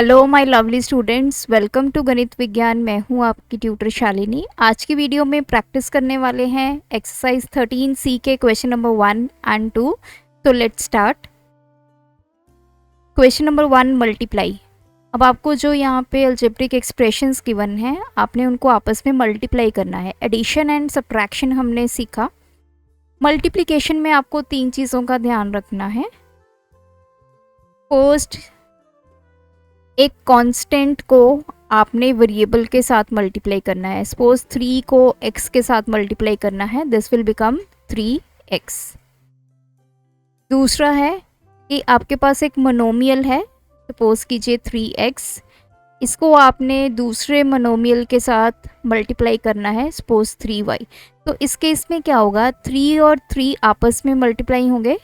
Hello my lovely students, welcome to Ganit Vigyan. मैं हूं आपकी ट्यूटर शालिनी। आज की वीडियो में प्रैक्टिस करने वाले हैं एक्सरसाइज 13C के क्वेश्चन नंबर 1 एंड 2। तो let's start. Question number 1, multiply. अब आपको जो यहाँ पे अलजेब्रिक एक्सप्रेशंस गिवन हैं, आपने उनको आपस में मल्टीप्लाई करना है। एडिशन एंड सब्ट्रैक्शन हमने सीखा। मल्टीप्लिकेशन में आपको 3 चीज़ों का ध्यान रखना है। फर्स्ट, एक कांस्टेंट को आपने वेरिएबल के साथ मल्टीप्लाई करना है। सपोज 3 को x के साथ मल्टीप्लाई करना है, दिस विल बिकम 3x। दूसरा है कि आपके पास एक मोनोमियल है, सपोज कीजिए 3x, इसको आपने दूसरे मोनोमियल के साथ मल्टीप्लाई करना है, सपोज 3y। तो इस केस में क्या होगा, 3 और 3 आपस में मल्टीप्लाई होंगे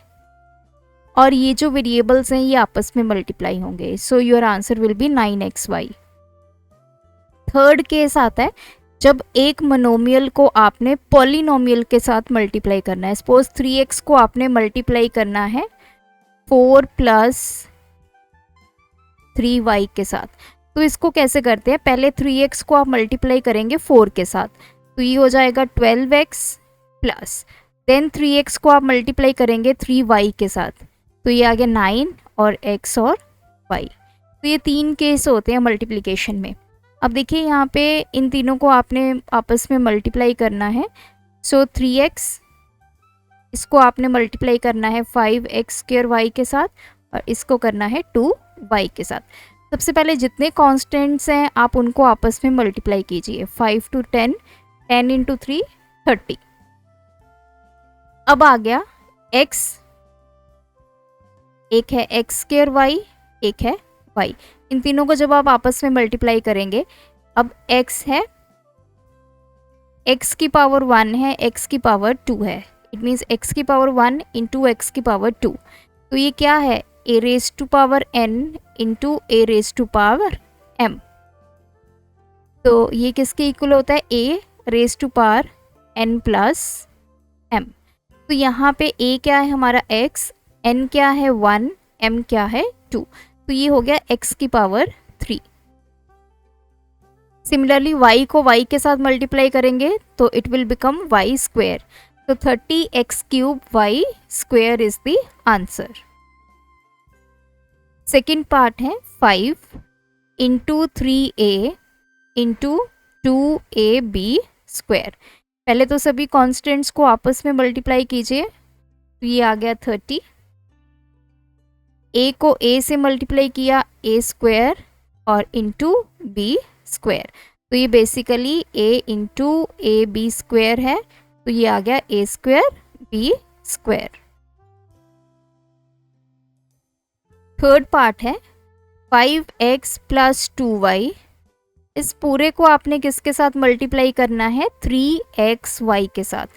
और ये जो वेरिएबल्स हैं ये आपस में मल्टीप्लाई होंगे। So your answer will be 9xy। Third case आता है जब एक मोनोमियल को आपने पॉलिनोमियल के साथ मल्टीप्लाई करना है। सपोज 3x को आपने मल्टीप्लाई करना है 4 प्लस 3y के साथ। तो इसको कैसे करते हैं, पहले 3x को आप मल्टीप्लाई करेंगे 4 के साथ, तो ये हो जाएगा 12x प्लस देन 3x को आप मल्टीप्लाई करेंगे 3y के साथ, तो ये आ गया 9 और x और y। तो ये 3 केस होते हैं मल्टीप्लिकेशन में। अब देखिए यहाँ पे इन तीनों को आपने आपस में मल्टीप्लाई करना है। सो 3x, इसको आपने मल्टीप्लाई करना है 5x² y के साथ और इसको करना है 2y के साथ। सबसे पहले जितने कॉन्स्टेंट्स हैं आप उनको आपस में मल्टीप्लाई कीजिए। 5 to 10, 10 into 3 30। अब आ गया x, एक है x² y, एक है y। इन तीनों को जब आप आपस में मल्टीप्लाई करेंगे, अब x है, x की पावर 1 है, x की पावर 2 है, इट मीन्स x की पावर 1 इंटू x की पावर 2। तो ये क्या है, a raise to power n into a raise to power m। तो ये किसके इक्वल होता है, a raise to power n plus m। तो यहाँ पे a क्या है हमारा x, n क्या है 1, m क्या है 2। तो ये हो गया x की पावर 3। सिमिलरली y को y के साथ मल्टीप्लाई करेंगे तो it will become y square. तो 30x³ y square is the answer. Second part है 5 into 3a into 2ab square. पहले तो सभी कॉन्स्टेंट्स को आपस में मल्टीप्लाई कीजिए, तो ये आ गया 30। a को a से मल्टीप्लाई किया a स्क्वायर और इंटू b स्क्वायर, तो ये basically a into a b square है, तो ये आ गया a square b square. Third part है 5x प्लस 2y। इस पूरे को आपने किसके साथ मल्टीप्लाई करना है, 3xy के साथ।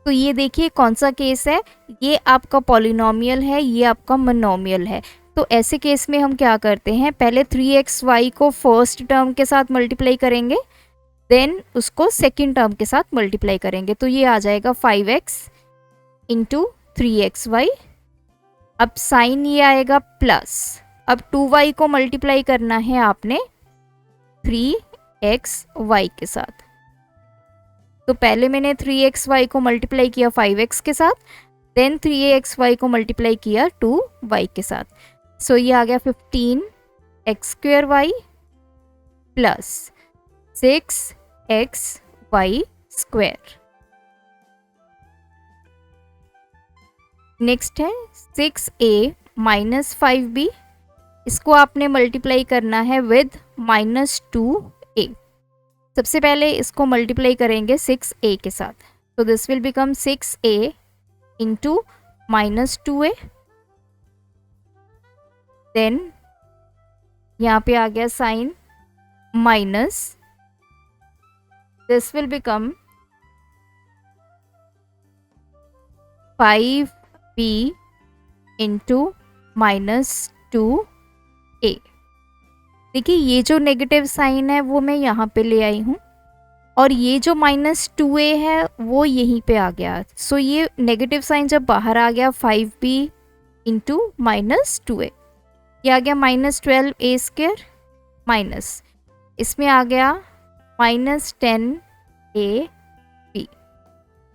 तो ये देखिए कौन सा केस है, ये आपका पॉलिनोमियल है, ये आपका मोनोमियल है। तो ऐसे केस में हम क्या करते हैं, पहले 3xy को फर्स्ट टर्म के साथ मल्टीप्लाई करेंगे, देन उसको सेकेंड टर्म के साथ मल्टीप्लाई करेंगे। तो ये आ जाएगा 5x इंटू 3xy। अब साइन ये आएगा प्लस, अब 2y को मल्टीप्लाई करना है आपने 3xy के साथ। तो पहले मैंने 3xy को मल्टीप्लाई किया 5x के साथ, देन 3xy को मल्टीप्लाई किया 2y के साथ। सो ये आ गया 15x² y plus 6xy square. Next है 6a माइनस 5b, इसको आपने मल्टीप्लाई करना है विद -2a। सबसे पहले इसको मल्टीप्लाई करेंगे 6a के साथ, तो this will become 6a into -2a। Then यहाँ पे आ गया sign minus, this will become 5b into -2a। देखिए ये जो नेगेटिव साइन है वो मैं यहाँ पे ले आई हूँ और ये जो -2a है वो यहीं पे आ गया। सो ये नेगेटिव साइन जब बाहर आ गया 5b इंटू -2a, ये आ गया -12a² माइनस, इसमें आ गया -10ab।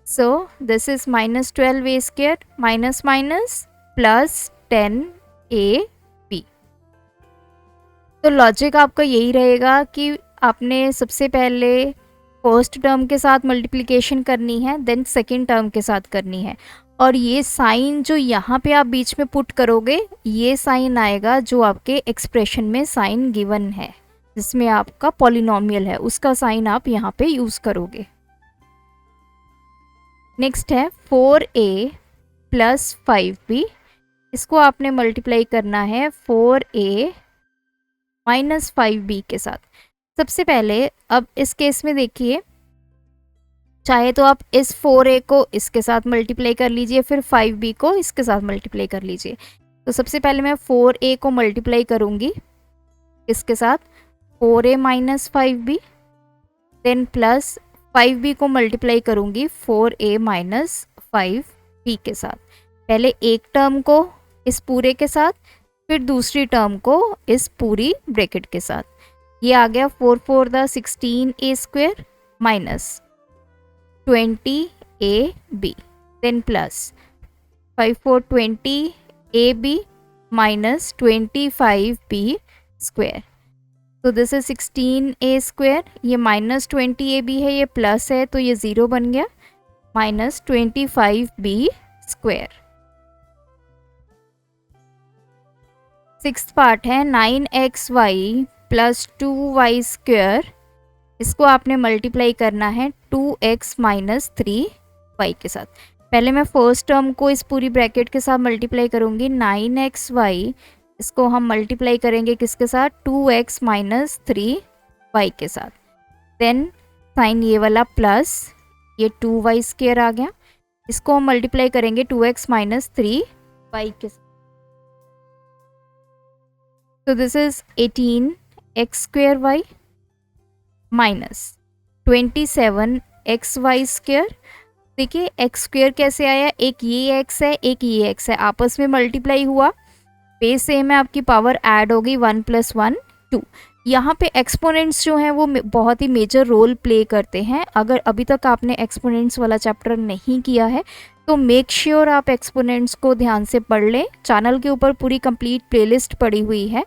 So this is -12a² minus minus plus 10ab। तो लॉजिक आपका यही रहेगा कि आपने सबसे पहले फर्स्ट टर्म के साथ मल्टीप्लिकेशन करनी है, देन सेकेंड टर्म के साथ करनी है, और ये साइन जो यहाँ पे आप बीच में पुट करोगे, ये साइन आएगा जो आपके एक्सप्रेशन में साइन गिवन है, जिसमें आपका पॉलिनोमियल है, उसका साइन आप यहाँ पे यूज़ करोगे। नेक्स्ट है 4a प्लस 5b, इसको आपने मल्टीप्लाई करना है 4a माइनस 5b के साथ। सबसे पहले अब इस केस में देखिए, चाहे तो आप इस 4a को इसके साथ मल्टीप्लाई कर लीजिए, फिर 5b को इसके साथ मल्टीप्लाई कर लीजिए। तो सबसे पहले मैं 4a को मल्टीप्लाई करूँगी इसके साथ 4a minus 5b, then plus 5b को मल्टीप्लाई करूँगी 4a माइनस 5b के साथ। पहले एक टर्म को इस पूरे के साथ, फिर दूसरी टर्म को इस पूरी ब्रैकेट के साथ। ये आ गया 4 4 the 16a² minus 20ab, then plus 5 4 20ab minus 25b square. तो दिस इज 16a², ये माइनस 20ab है, ये प्लस है तो ये 0 बन गया, minus 25b square. Sixth part है 9xy प्लस 2y², इसको आपने मल्टीप्लाई करना है 2x माइनस 3y के साथ। पहले मैं फर्स्ट टर्म को इस पूरी ब्रैकेट के साथ मल्टीप्लाई करूँगी 9xy, इसको हम मल्टीप्लाई करेंगे किसके साथ, 2x माइनस 3y के साथ। देन साइन ये वाला प्लस, ये 2y² आ गया, इसको हम मल्टीप्लाई करेंगे 2x माइनस 3y के साथ। तो this is 18x² minus 27xy²। देखिए x² कैसे आया, एक ये x है एक ये x है, आपस में मल्टीप्लाई हुआ, बेस सेम है, आपकी पावर ऐड होगी 1 + 1 2। यहाँ पे एक्सपोनेंट्स जो हैं वो बहुत ही मेजर रोल प्ले करते हैं। अगर अभी तक आपने एक्सपोनेंट्स वाला चैप्टर नहीं किया है तो मेक श्योर आप एक्सपोनेंट्स को ध्यान से पढ़ लें। चैनल के ऊपर पूरी कंप्लीट प्लेलिस्ट पड़ी हुई है,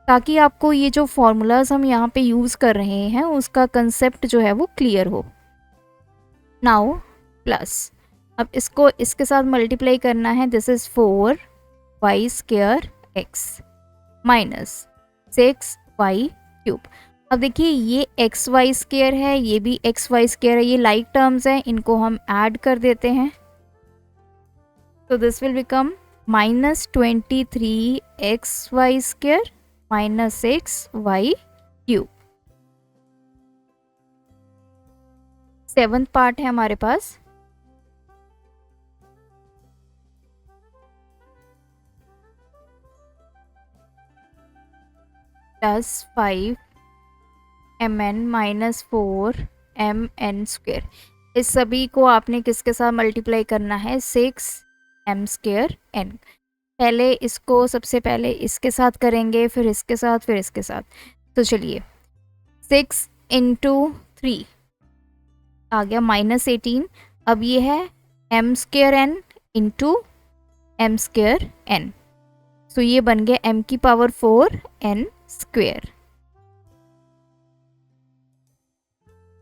ताकि आपको ये जो फॉर्मूलाज हम यहाँ पे यूज़ कर रहे हैं उसका कंसेप्ट जो है वो क्लियर हो। नाउ प्लस, अब इसको इसके साथ मल्टीप्लाई करना है, this is 4y² x minus 6y³ अब देखिए ये xy² है, ये भी xy² है, ये लाइक टर्म्स हैं, इनको हम ऐड कर देते हैं। तो this will become minus 23xy² minus 6y³। Seventh part है हमारे पास, प्लस 5mn माइनस 4mn²। इस सभी को आपने किसके साथ मल्टीप्लाई करना है, 6m²n। पहले इसको सबसे पहले इसके साथ करेंगे, फिर इसके साथ, फिर इसके साथ। तो चलिए 6 × 3 आ गया -18। अब ये है m²n इंटू m²n, सो ये बन गया m⁴n²।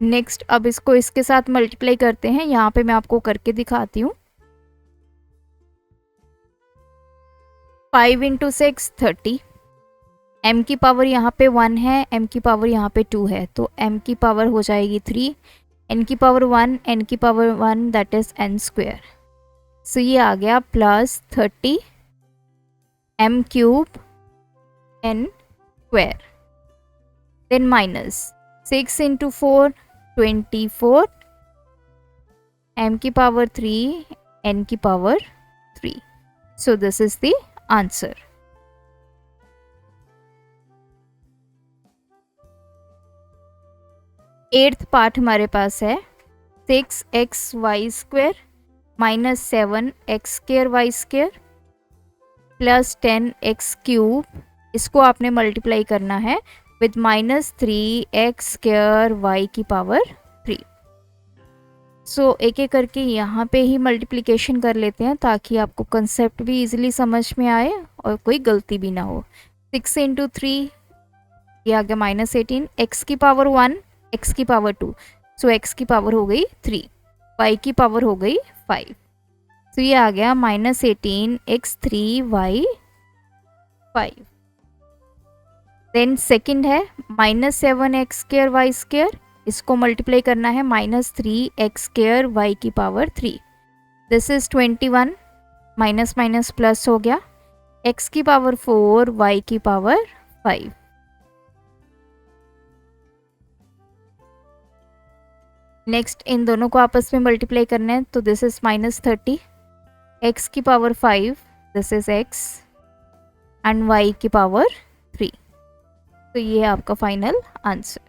नेक्स्ट अब इसको इसके साथ मल्टीप्लाई करते हैं, यहाँ पे मैं आपको करके दिखाती हूँ। 5 × 6 30, m की पावर यहाँ पे 1 है, m की पावर यहाँ पे 2 है, तो m की पावर हो जाएगी 3, n की पावर 1, n की power 1 that is n²। So ये आ गया plus 30 m³ n², then minus 6 × 4 24, m की पावर 3, n की power 3। So this is the answer. Eighth part हमारे पास है 6xy² minus 7x² plus 10x³ इसको आपने मल्टीप्लाई करना है विद -3x² y की पावर 3। सो एक एक करके यहाँ पे ही मल्टीप्लिकेशन कर लेते हैं ताकि आपको कंसेप्ट भी इजीली समझ में आए और कोई गलती भी ना हो। 6 × 3 ये आ गया -18, x की पावर 1, x की पावर 2, सो x की पावर हो गई 3, y की पावर हो गई 5, तो ये आ गया -18x3y 5। देन सेकंड है -7x² y², इसको मल्टीप्लाई करना है -3x² y की power 3। This is 21, minus minus plus हो गया, x की पावर 4 y की पावर 5। नेक्स्ट इन दोनों को आपस में मल्टीप्लाई करना है, तो दिस इज -30, x की power 5, this is x and y की पावर 3। तो ये आपका final answer.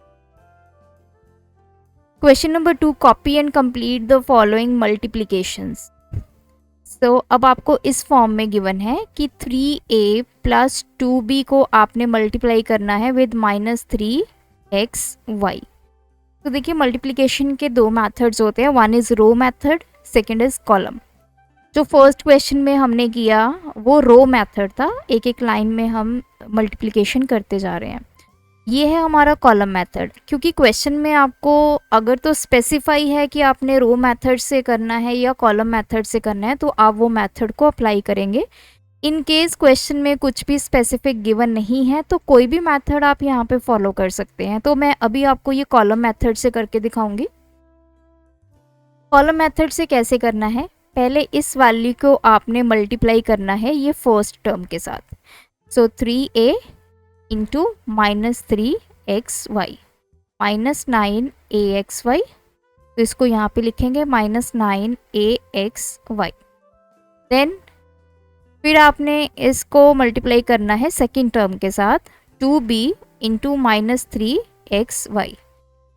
Question number 2, copy and complete the following multiplications. So अब आपको इस फॉर्म में गिवन है कि 3a + 2b को आपने मल्टीप्लाई करना है विद -3xy। तो देखिए मल्टीप्लिकेशन के दो मेथड्स होते हैं, one is row method, second is column. जो फर्स्ट क्वेश्चन में हमने किया वो रो मेथड था, एक एक लाइन में हम मल्टीप्लिकेशन करते जा रहे हैं। ये है हमारा कॉलम मेथड, क्योंकि क्वेश्चन में आपको अगर तो स्पेसिफाई है कि आपने रो मेथड से करना है या कॉलम मेथड से करना है तो आप वो मेथड को अप्लाई करेंगे। इन केस क्वेश्चन में कुछ भी स्पेसिफिक गिवन नहीं है तो कोई भी मेथड आप यहाँ पे फॉलो कर सकते हैं। तो मैं अभी आपको ये कॉलम मेथड से करके दिखाऊंगी। कॉलम मेथड से कैसे करना है, पहले इस वैल्यू को आपने मल्टीप्लाई करना है ये फर्स्ट टर्म के साथ। सो 3a इंटू -3xy -9axy, तो इसको यहाँ पे लिखेंगे -9axy। देन फिर आपने इसको मल्टीप्लाई करना है सेकेंड टर्म के साथ, 2b into -3xy,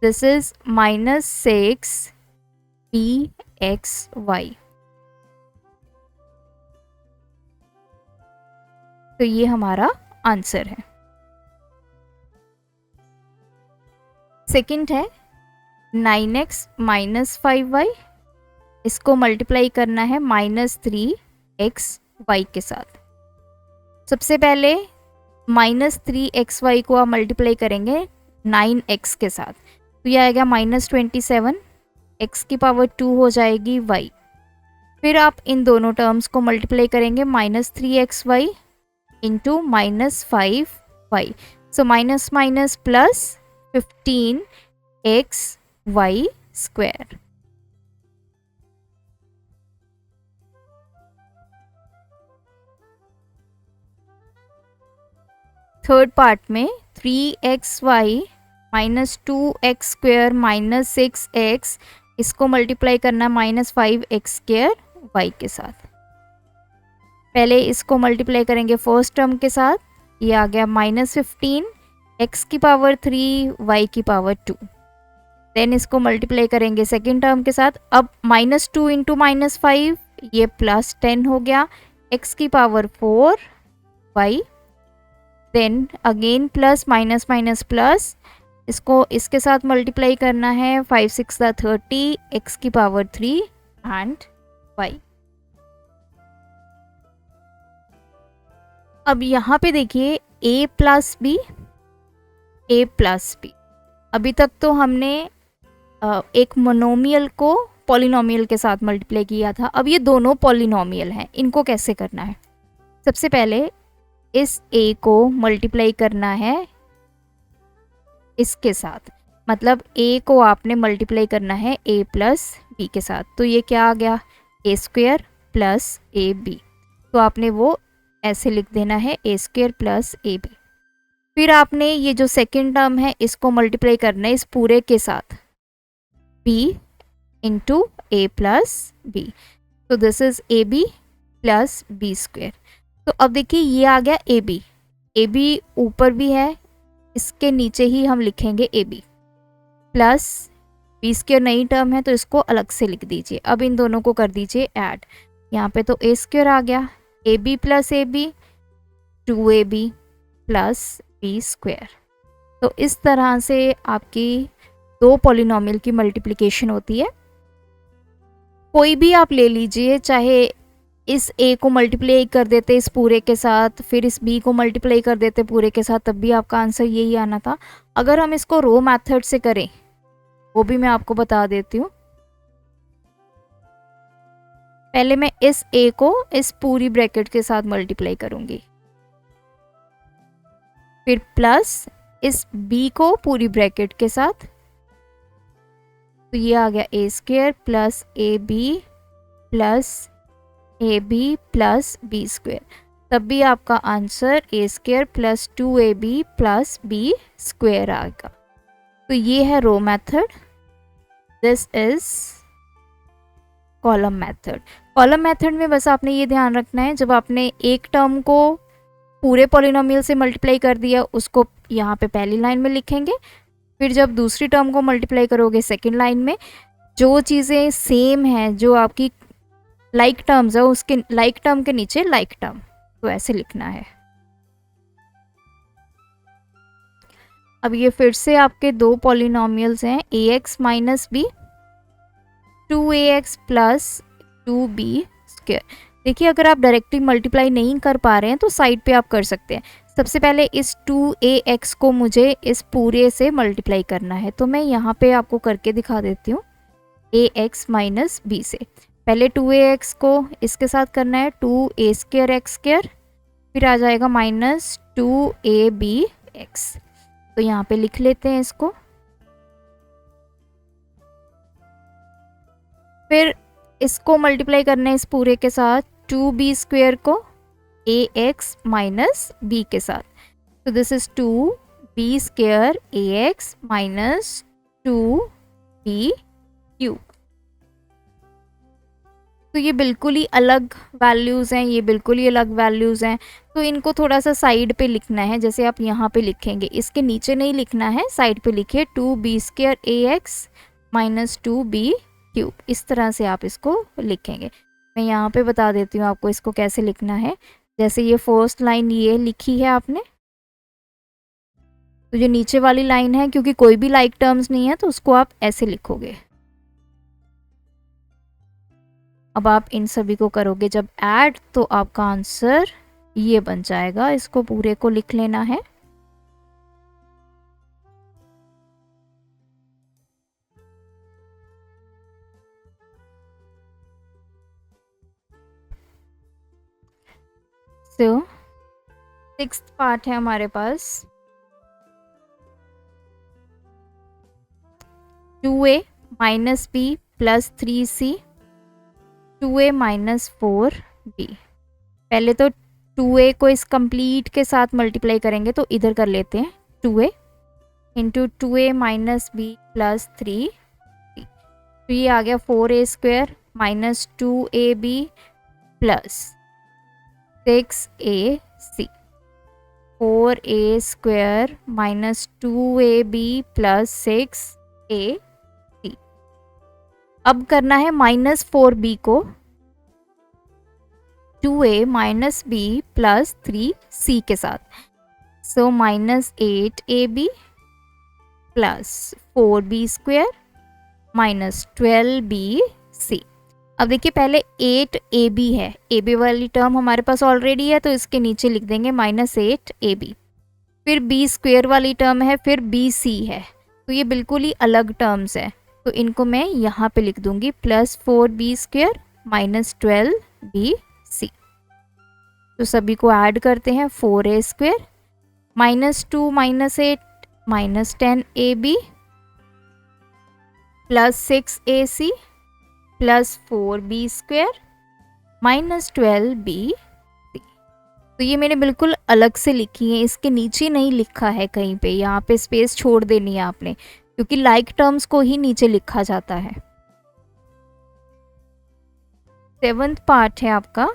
this is -6bxy। तो ये हमारा आंसर है। सेकेंड है 9x - 5y, इसको मल्टीप्लाई करना है -3xy के साथ। सबसे पहले -3xy को आप मल्टीप्लाई करेंगे 9x के साथ, तो यह आएगा -27, x की पावर 2 हो जाएगी y। फिर आप इन दोनोапn टर्म्स को मल्टीप्लाई करेंगे -3xy into -5y, so minus minus plus 15xy²। Third part में 3xy -2x² -6x, इसको मल्टीप्लाई करना -5x² y के साथ। पहले इसको मल्टीप्लाई करेंगे फर्स्ट टर्म के साथ, ये आ गया -15, x की पावर 3 y की पावर 2। देन इसको मल्टीप्लाई करेंगे सेकेंड टर्म के साथ, अब -2 इंटू -5 ये +10 हो गया, x की power 4 y। Then again plus minus minus plus, इसको इसके साथ मल्टीप्लाई करना है 5 6 30, x की पावर 3 एंड y। अब यहाँ पे देखिए a प्लस बी, अभी तक तो हमने एक मोनोमियल को पॉलिनोमियल के साथ मल्टीप्लाई किया था। अब ये दोनों पॉलिनोमियल हैं, इनको कैसे करना है, सबसे पहले इस a को मल्टीप्लाई करना है इसके साथ, मतलब a को आपने मल्टीप्लाई करना है a प्लस b के साथ, तो ये क्या आ गया a² प्लस ab। तो आपने वो ऐसे लिख देना है a² प्लस ab। फिर आपने ये जो सेकेंड टर्म है इसको मल्टीप्लाई करना है इस पूरे के साथ, b into a plus b, तो this is ab plus b²। तो अब देखिए ये आ गया ab ऊपर भी है, इसके नीचे ही हम लिखेंगे ab प्लस b² नई टर्म है तो इसको अलग से लिख दीजिए। अब इन दोनों को कर दीजिए ऐड, यहाँ पे तो a² आ गया, ab plus ab 2ab plus b²। तो इस तरह से आपकी दो पॉलिनोमियल की मल्टीप्लिकेशन होती है। कोई भी आप ले लीजिए, चाहे इस a को मल्टीप्लाई कर देते इस पूरे के साथ, फिर इस b को मल्टीप्लाई कर देते पूरे के साथ, तब भी आपका आंसर यही आना था। अगर हम इसको रो मेथड से करें, वो भी मैं आपको बता देती हूँ। पहले मैं इस a को इस पूरी ब्रैकेट के साथ मल्टीप्लाई करूंगी, फिर प्लस इस b को पूरी ब्रैकेट के साथ, तो ये आ गया a square plus A B plus A B plus B square. तब भी आपका answer a square plus 2ab plus B square आएगा। तो ये है row method, this is column method. Column method में बस आपने ये ध्यान रखना है, जब आपने एक टर्म को पूरे पॉलिनोमियल से मल्टीप्लाई कर दिया, उसको यहाँ पे पहली लाइन में लिखेंगे, फिर जब दूसरी टर्म को मल्टीप्लाई करोगे सेकेंड लाइन में, जो चीज़ें सेम हैं, जो आपकी लाइक टर्म्स है, उसके लाइक टर्म के नीचे लाइक टर्म, तो ऐसे लिखना है। अब ये फिर से आपके दो पॉलिनोमियल्स हैं, ax minus b, 2ax plus 2b square. देखिए, अगर आप डायरेक्टली मल्टीप्लाई नहीं कर पा रहे हैं तो साइड पे आप कर सकते हैं। सबसे पहले इस 2ax को मुझे इस पूरे से मल्टीप्लाई करना है, तो मैं यहाँ पे आपको करके दिखा देती हूँ ax माइनस बी से। पहले 2ax को इसके साथ करना है, 2a स्क्वायर x स्क्वायर, फिर आ जाएगा माइनस 2abx। तो यहाँ पे लिख लेते हैं इसको। फिर इसको मल्टीप्लाई करना है इस पूरे के साथ, 2b स्क्वायर को ax माइनस b के साथ, तो this is 2b square ax minus 2b cube. तो ये बिल्कुल ही अलग वैल्यूज़ हैं, ये बिल्कुल ही अलग वैल्यूज़ हैं, तो इनको थोड़ा सा साइड पे लिखना है। जैसे आप यहाँ पे लिखेंगे, इसके नीचे नहीं लिखना है, साइड पे लिखिए 2b square ax minus 2b cube. इस तरह से आप इसको लिखेंगे। मैं यहाँ पे बता देती हूँ आपको इसको कैसे लिखना है। जैसे ये फर्स्ट लाइन ये लिखी है आपने, तो जो नीचे वाली लाइन है, क्योंकि कोई भी लाइक टर्म्स नहीं है, तो उसको आप ऐसे लिखोगे। अब आप इन सभी को करोगे जब ऐड, तो आपका आंसर ये बन जाएगा। इसको पूरे को लिख लेना है। तो सिक्स्थ पार्ट है हमारे पास, 2a minus b plus 3c 2a minus 4b। पहले तो 2a को इस कंप्लीट के साथ मल्टीप्लाई करेंगे, तो इधर कर लेते हैं 2a into 2a minus b plus 3c। तो ये आ गया 4a square minus 2ab plus 6ac, 4a square minus 2ab plus 6ac। अब करना है माइनस 4b को 2a minus b plus 3c के साथ, so minus 8ab plus 4b square minus 12bc। अब देखिए, पहले 8ab है, ab वाली टर्म हमारे पास ऑलरेडी है, तो इसके नीचे लिख देंगे माइनस 8ab। फिर b स्क्वायर वाली टर्म है, फिर bc है, तो ये बिल्कुल ही अलग टर्म्स है, तो इनको मैं यहाँ पे लिख दूंगी plus 4b square minus 12bc। तो सभी को ऐड करते हैं, 4a square minus 2 minus 8 minus 10ab plus 6ac plus 4b square minus 12bc। तो ये मैंने बिल्कुल अलग से लिखी है, इसके नीचे नहीं लिखा है कहीं पे, यहाँ पे स्पेस छोड़ देनी है आपने, क्योंकि लाइक टर्म्स को ही नीचे लिखा जाता है। 7th पार्ट है आपका,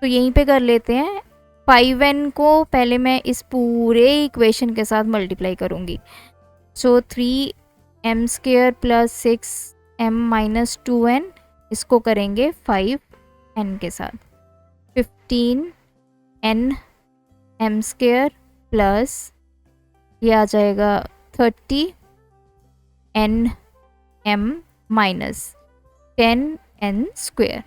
तो यहीं पे कर लेते हैं। 5n को पहले मैं इस पूरे इक्वेशन के साथ मल्टीप्लाई करूँगी, सो 3m square plus 6m minus 2n, इसको करेंगे 5n के साथ, 15n m स्क्वायर प्लस ये आ जाएगा 30nm minus 10n square.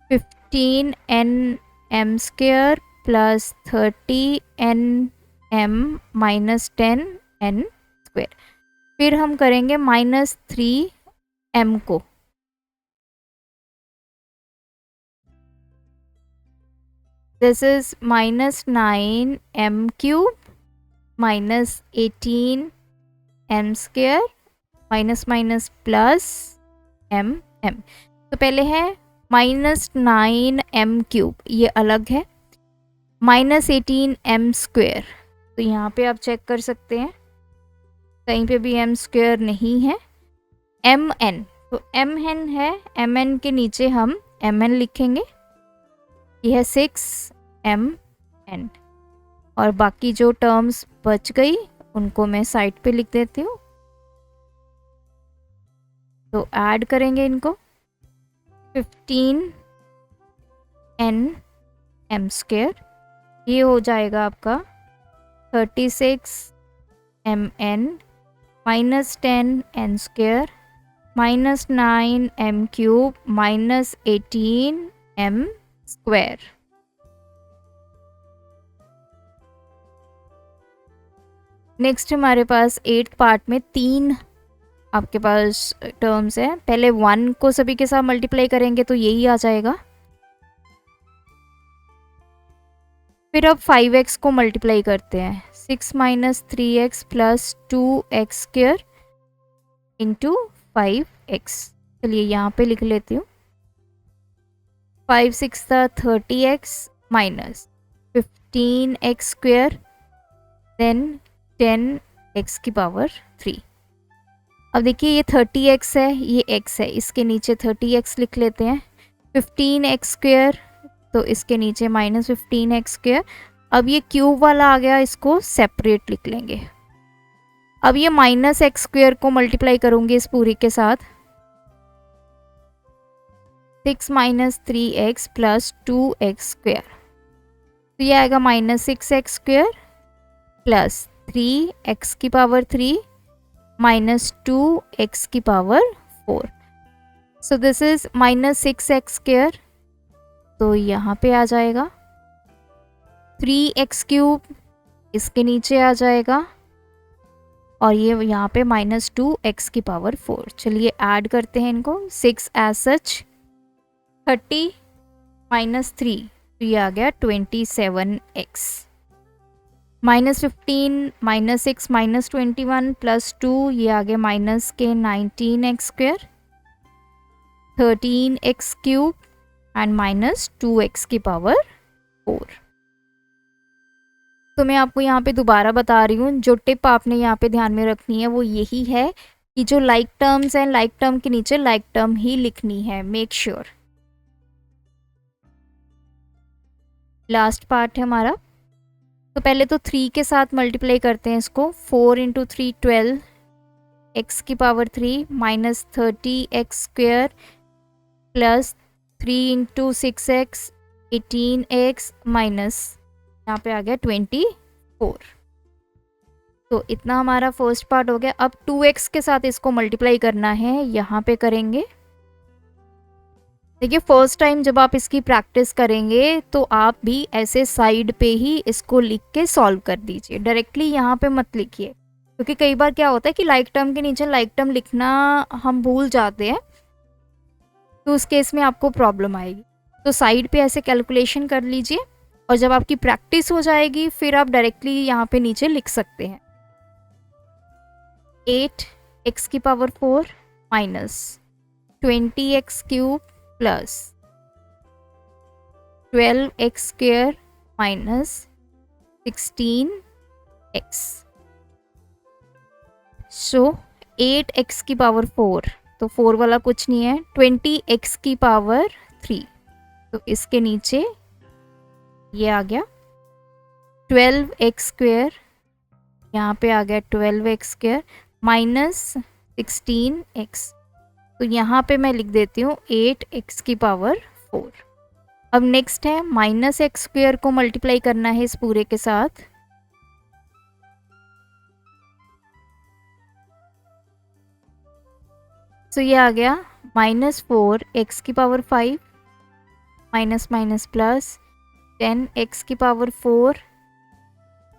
15nm square plus 30nm minus 10n square. फिर हम करेंगे -3m को, this is -9m cube minus 18m square minus minus plus m। तो पहले है -9m क्यूब, ये अलग है, -18m स्क्वेयर। तो यहाँ पे आप चेक कर सकते हैं, कहीं पे भी m स्क्वेयर नहीं है। mn, तो mn है, mn के नीचे हम mn लिखेंगे, यह है 6mn। और बाकी जो टर्म्स बच गई उनको मैं साइड पे लिख देती हूँ। तो ऐड करेंगे इनको, 15nm स्क्वेयर, ये हो जाएगा आपका 36mn minus 10n square minus 9m cube minus 18m square. Next हमारे पास 8th पार्ट में 3 आपके पास टर्म्स है। पहले 1 को सभी के साथ मल्टीप्लाई करेंगे तो यही आ जाएगा। फिर अब 5x को मल्टीप्लाई करते हैं, 6 minus 3x plus 2x square into 5x। चलिए यहाँ पे लिख लेती हूँ, 5 6 30x minus 15x square then 10x की पावर 3। अब देखिए ये 30x है, ये x है, इसके नीचे 30x लिख लेते हैं। 15x स्क्वेयर, तो इसके नीचे माइनस 15x स्क्वेयर। अब ये क्यूब वाला आ गया, इसको सेपरेट लिख लेंगे। अब ये माइनस x स्क्वेयर को मल्टीप्लाई करूंगी इस पूरी के साथ, 6 minus 3x plus 2x square, तो ये आएगा minus 6x square plus 3x की पावर 3 माइनस 2x की power 4। So this is minus 6x square, तो यहाँ पे आ जाएगा 3x क्यूब, इसके नीचे आ जाएगा, और ये यहाँ पे माइनस 2x की पावर 4। चलिए ऐड करते हैं इनको, 6 एज सच, 30 माइनस 3, तो ये आ गया 27x, minus 15 minus 6 minus 21 plus 2, ये आ गया माइनस के 19x square, 13x cube and minus 2x की पावर 4। तो मैं आपको यहाँ पे दोबारा बता रही हूँ, जो टिप आपने यहाँ पे ध्यान में रखनी है वो यही है कि जो लाइक टर्म्स हैं, लाइक टर्म के नीचे लाइक टर्म ही लिखनी है, मेक श्योर। लास्ट पार्ट है हमारा, तो पहले तो 3 के साथ मल्टीप्लाई करते हैं इसको, 4 इंटू 3 12 x की power 3 minus 30x square plus 3 into 6x 18x minus यहाँ पे आ गया 24। तो इतना हमारा फर्स्ट पार्ट हो गया। अब 2x के साथ इसको मल्टीप्लाई करना है, यहाँ पे करेंगे। देखिए फर्स्ट टाइम जब आप इसकी प्रैक्टिस करेंगे तो आप भी ऐसे साइड पे ही इसको लिख के सॉल्व कर दीजिए, डायरेक्टली यहाँ पे मत लिखिए, क्योंकि कई बार क्या होता है कि लाइक टर्म के नीचे लाइक टर्म लिखना हम भूल जाते हैं, तो उस केस में आपको प्रॉब्लम आएगी। तो साइड पे ऐसे कैलकुलेशन कर लीजिए, और जब आपकी प्रैक्टिस हो जाएगी फिर आप डायरेक्टली यहाँ पे नीचे लिख सकते हैं। 8x की power 4 minus 20x cube plus 12x square minus 16x। सो 8x की पावर 4, तो 4 वाला कुछ नहीं है, 20x की पावर 3, तो इसके नीचे ये आ गया 12x स्क्वेयर, यहाँ पे आ गया 12x स्क्वेयर माइनस 16x, तो यहाँ पे मैं लिख देती हूँ 8x की पावर 4। अब नेक्स्ट है माइनस x स्क्वेयर को मल्टीप्लाई करना है इस पूरे के साथ, सो ये आ गया -4 x की power 5 minus minus plus 10 x की पावर 4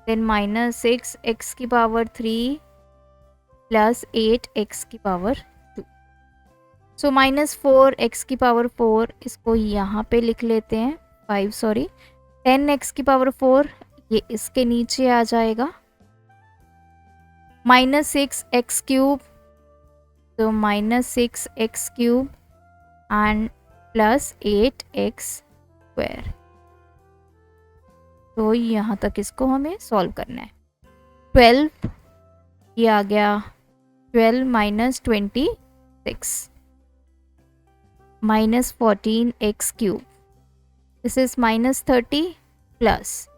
देन -6 x की पावर 3 प्लस 8 x की पावर 2। सो -4 x की पावर 4 इसको यहाँ पे लिख लेते हैं 5 सॉरी 10 x की पावर 4 ये इसके नीचे आ जाएगा -6 x क्यूब तो -6 x cube and plus 8 x square. तो यहाँ तक इसको हमें सॉल्व करना है। 12 ये आ गया 12 minus 26 minus 14 x cube this is -30 plus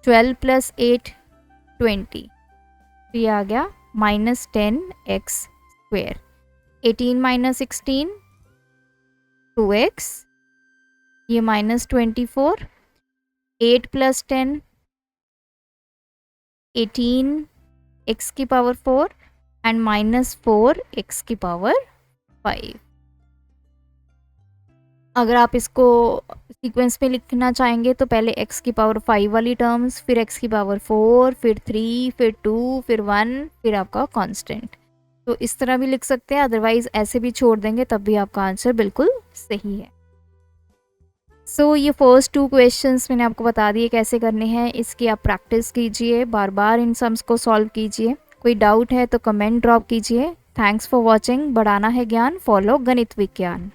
12 plus 8 20 तो ये आ गया -10 x स्क्वायर। 18 माइनस 16 2x ये -24 8 प्लस 10 18 x की पावर 4 एंड -4 x की पावर 5। अगर आप इसको सीक्वेंस में लिखना चाहेंगे तो पहले x की पावर 5 वाली टर्म्स, फिर x की पावर 4, फिर 3, फिर 2, फिर 1, फिर आपका कांस्टेंट। तो इस तरह भी लिख सकते हैं, अदरवाइज ऐसे भी छोड़ देंगे तब भी आपका आंसर बिल्कुल सही है। सो ये फर्स्ट 2 क्वेश्चंस मैंने आपको बता दिए कैसे करने हैं। इसकी आप प्रैक्टिस कीजिए, बार बार इन सम्स को सॉल्व कीजिए। कोई डाउट है तो कमेंट ड्रॉप कीजिए। Thanks for watching. बढ़ाना है ज्ञान, फॉलो गणित विज्ञान।